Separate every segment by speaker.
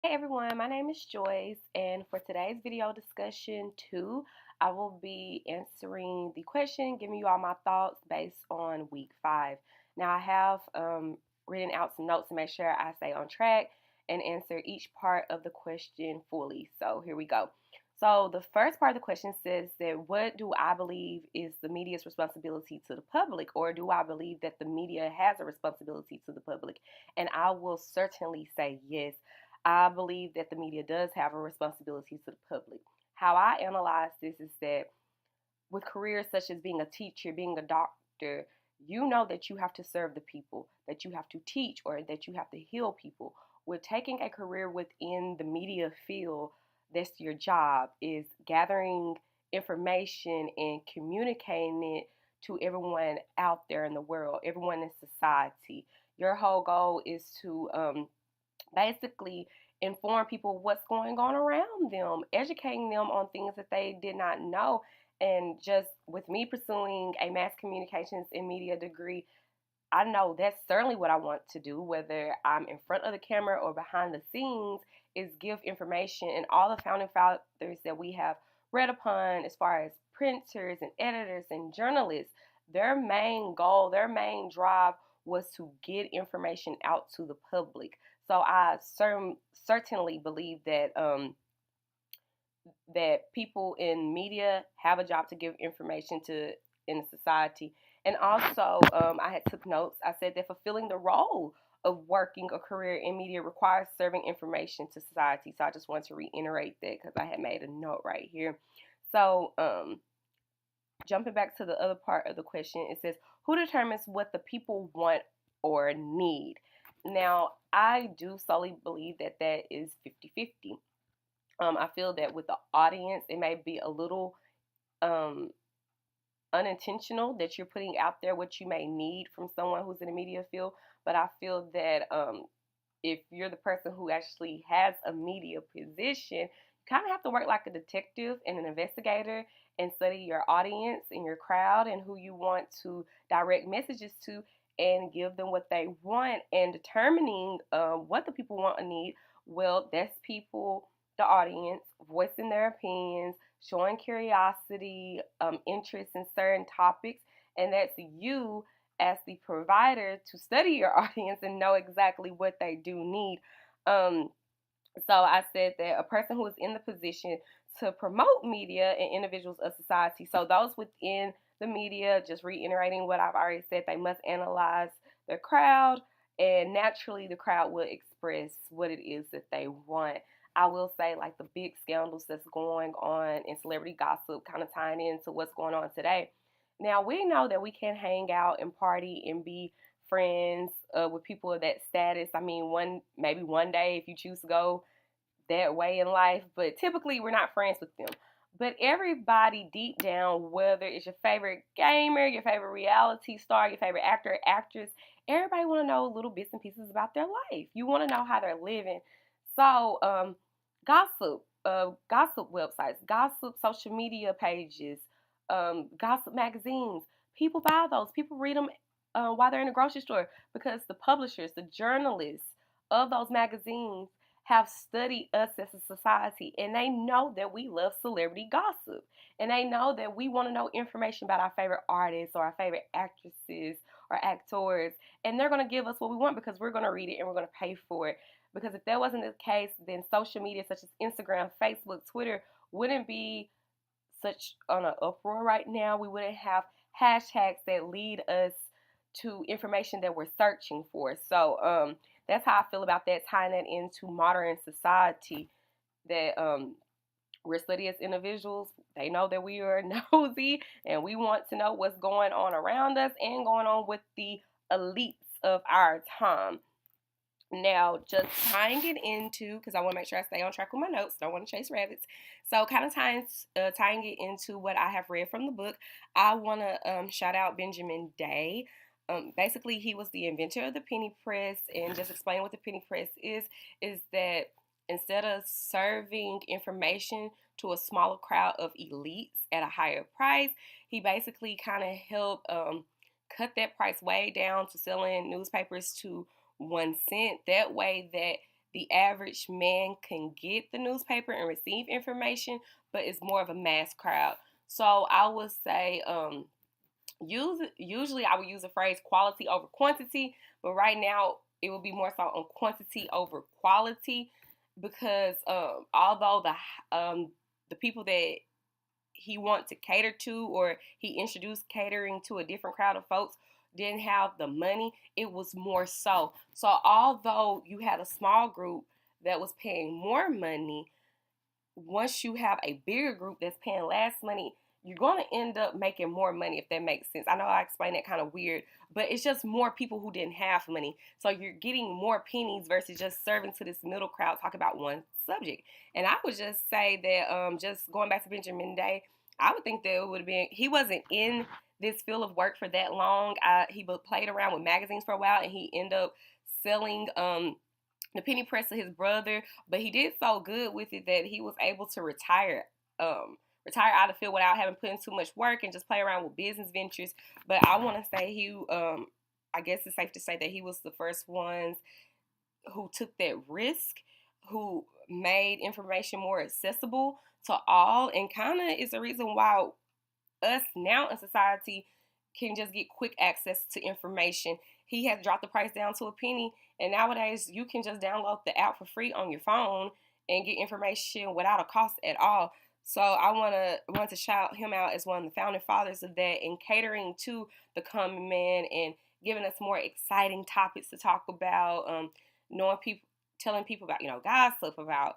Speaker 1: Hey everyone, my name is Joyce, and for today's video discussion 2, I will be answering the question, giving you all my thoughts based on week 5. Now, I have written out some notes to make sure I stay on track and answer each part of the question fully. So, here we go. So, the first part of the question says that what do I believe is the media's responsibility to the public, or do I believe that the media has a responsibility to the public? And I will certainly say yes. I believe that the media does have a responsibility to the public. How I analyze this is that with careers such as being a teacher, being a doctor, you know that you have to serve the people, that you have to teach, or that you have to heal people. With taking a career within the media field, that's your job, is gathering information and communicating it to everyone out there in the world, everyone in society. Your whole goal is to basically inform people what's going on around them, educating them on things that they did not know. And just with me pursuing a mass communications and media degree, I know that's certainly what I want to do, whether I'm in front of the camera or behind the scenes, is give information and all the founding fathers that we have read upon as far as printers and editors and journalists. Their main goal, their main drive was to get information out to the public. So I certainly believe that people in media have a job to give information to in society. And also, I had took notes. I said that fulfilling the role of working a career in media requires serving information to society. So I just want to reiterate that because I had made a note right here. So, jumping back to the other part of the question, it says, who determines what the people want or need? Now, I do solely believe that that is 50-50. I feel that with the audience, it may be a little um, unintentional that you're putting out there what you may need from someone who's in the media field. But I feel that if you're the person who actually has a media position, you kind of have to work like a detective and an investigator and study your audience and your crowd and who you want to direct messages to and give them what they want. And determining what the people want and need, well, that's people, the audience, voicing their opinions, showing curiosity, interest in certain topics, and that's you as the provider to study your audience and know exactly what they do need. Um, so I said that a person who is in the position to promote media and individuals of society, so those within the media, just reiterating what I've already said, they must analyze their crowd, and naturally the crowd will express what it is that they want. I will say, like the big scandals that's going on in celebrity gossip, kind of tying into what's going on today. Now, we know that we can hang out and party and be friends with people of that status. I mean, maybe one day if you choose to go that way in life, but typically we're not friends with them. But everybody deep down, whether it's your favorite gamer, your favorite reality star, your favorite actor, actress, everybody want to know little bits and pieces about their life. You want to know how they're living. So, gossip websites, gossip social media pages, gossip magazines. People buy those. People read them while they're in the grocery store because the publishers, the journalists of those magazines have studied us as a society, and they know that we love celebrity gossip, and they know that we want to know information about our favorite artists or our favorite actresses or actors, and they're going to give us what we want because we're going to read it and we're going to pay for it. Because if that wasn't the case, then social media such as Instagram, Facebook, Twitter wouldn't be such on an uproar right now. We wouldn't have hashtags that lead us to information that we're searching for. So that's how I feel about that, tying that into modern society, that we're studious individuals. They know that we are nosy and we want to know what's going on around us and going on with the elites of our time. Now, just tying it into, because I want to make sure I stay on track with my notes, don't want to chase rabbits. So, kind of tying it into what I have read from the book, I want to shout out Benjamin Day. Basically, he was the inventor of the penny press, and just explain what the penny press is that instead of serving information to a smaller crowd of elites at a higher price, he basically kind of helped cut that price way down to selling newspapers to 1 cent. That way, that the average man can get the newspaper and receive information, but it's more of a mass crowd. So I would say usually I would use the phrase quality over quantity, but right now it would be more so on quantity over quality because although the people that he wanted to cater to, or he introduced catering to a different crowd of folks, didn't have the money, it was more so. So although you had a small group that was paying more money, once you have a bigger group that's paying less money, you're going to end up making more money, if that makes sense. I know I explained that kind of weird, but it's just more people who didn't have money. So you're getting more pennies versus just serving to this middle crowd, talk about one subject. And I would just say that just going back to Benjamin Day, I would think that it would have been, he wasn't in this field of work for that long. He played around with magazines for a while, and he ended up selling the penny press to his brother, but he did so good with it that he was able to retire out of the field without having put in too much work and just play around with business ventures. But I want to say I guess it's safe to say that he was the first ones who took that risk, who made information more accessible to all, and kind of is the reason why us now in society can just get quick access to information. He has dropped the price down to a penny, and nowadays you can just download the app for free on your phone and get information without a cost at all. So I want to shout him out as one of the founding fathers of that, and catering to the common man and giving us more exciting topics to talk about. Knowing people, telling people about gossip, about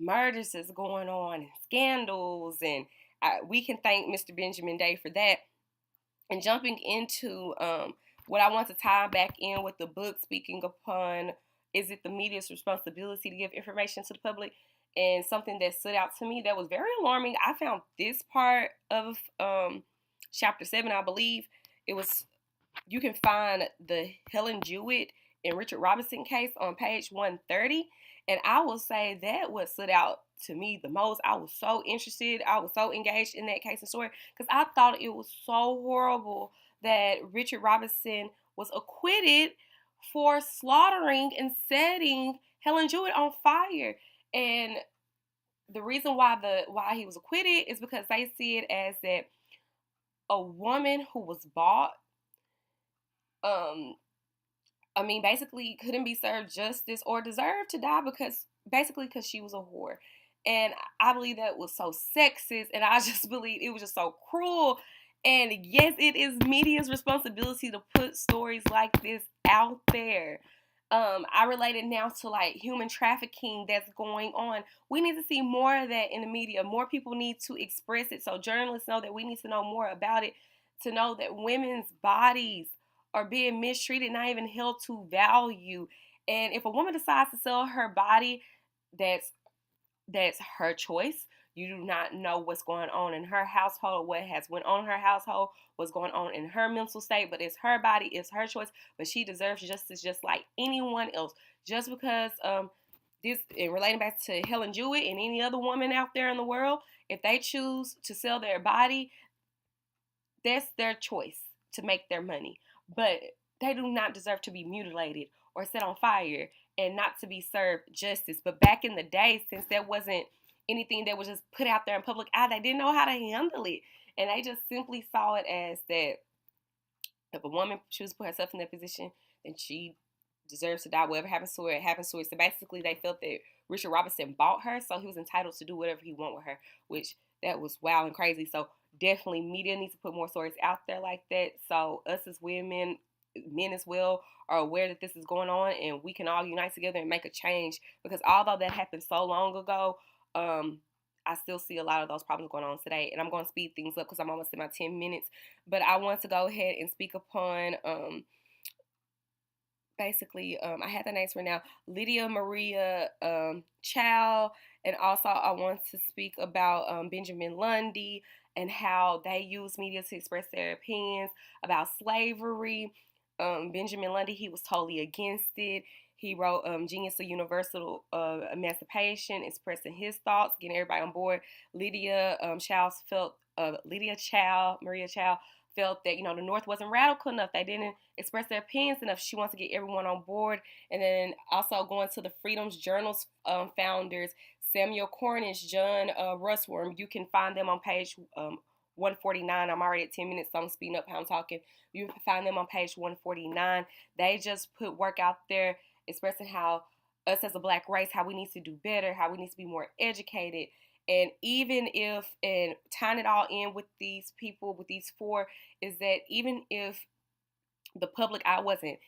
Speaker 1: murders that's going on and scandals, and we can thank Mr. Benjamin Day for that. And jumping into what I want to tie back in with the book, speaking upon is it the media's responsibility to give information to the public? And something that stood out to me that was very alarming. I found this part of chapter 7, I believe. It was, you can find the Helen Jewett and Richard Robinson case on page 130. And I will say that what stood out to me the most. I was so interested. I was so engaged in that case and story because I thought it was so horrible that Richard Robinson was acquitted for slaughtering and setting Helen Jewett on fire. And the reason why he was acquitted is because they see it as that a woman who was bought, basically couldn't be served justice or deserved to die because she was a whore. And I believe that was so sexist, and I just believe it was just so cruel. And yes, it is media's responsibility to put stories like this out there. I relate it now to like human trafficking that's going on. We need to see more of that in the media. More people need to express it so journalists know that we need to know more about it, to know that women's bodies are being mistreated, not even held to value. And if a woman decides to sell her body, that's her choice. You do not know what's going on in her household, what has went on in her household, what's going on in her mental state, but it's her body, it's her choice, but she deserves justice just like anyone else. Just because this, and relating back to Helen Jewett and any other woman out there in the world, if they choose to sell their body, that's their choice to make their money. But they do not deserve to be mutilated or set on fire and not to be served justice. But back in the day, since there wasn't anything that was just put out there in public eye, they didn't know how to handle it. And they just simply saw it as that if a woman chooses to put herself in that position, then she deserves to die. Whatever happens to her, it happens to her. So basically, they felt that Richard Robinson bought her, so he was entitled to do whatever he wanted with her, which that was wild and crazy. So definitely media needs to put more stories out there like that, so us as women, men as well, are aware that this is going on, and we can all unite together and make a change. Because although that happened so long ago, I still see a lot of those problems going on today. And I'm going to speed things up because I'm almost in my 10 minutes. But I want to go ahead and speak upon I had the names for now, Lydia Maria Chow, and also I want to speak about Benjamin Lundy and how they use media to express their opinions about slavery. Benjamin Lundy, he was totally against it. He wrote Genius of Universal Emancipation, expressing his thoughts, getting everybody on board. Maria Chow felt that, the North wasn't radical enough. They didn't express their opinions enough. She wants to get everyone on board. And then also going to the Freedom's Journal's founders, Samuel Cornish, John Russworm. You can find them on page 149. I'm already at 10 minutes, so I'm speeding up how I'm talking. You can find them on page 149. They just put work out there expressing how us as a Black race, how we need to do better, how we need to be more educated. And even if, and tying it all in with these people, with these four, is that even if the public eye wasn't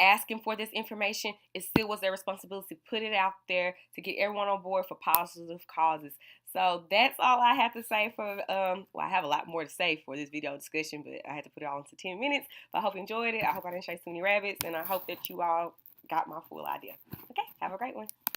Speaker 1: asking for this information, it still was their responsibility to put it out there to get everyone on board for positive causes. So that's all I have to say for, well, I have a lot more to say for this video discussion, but I had to put it all into 10 minutes. But I hope you enjoyed it. I hope I didn't chase too many rabbits, and I hope that you all got my full idea. Okay, have a great one.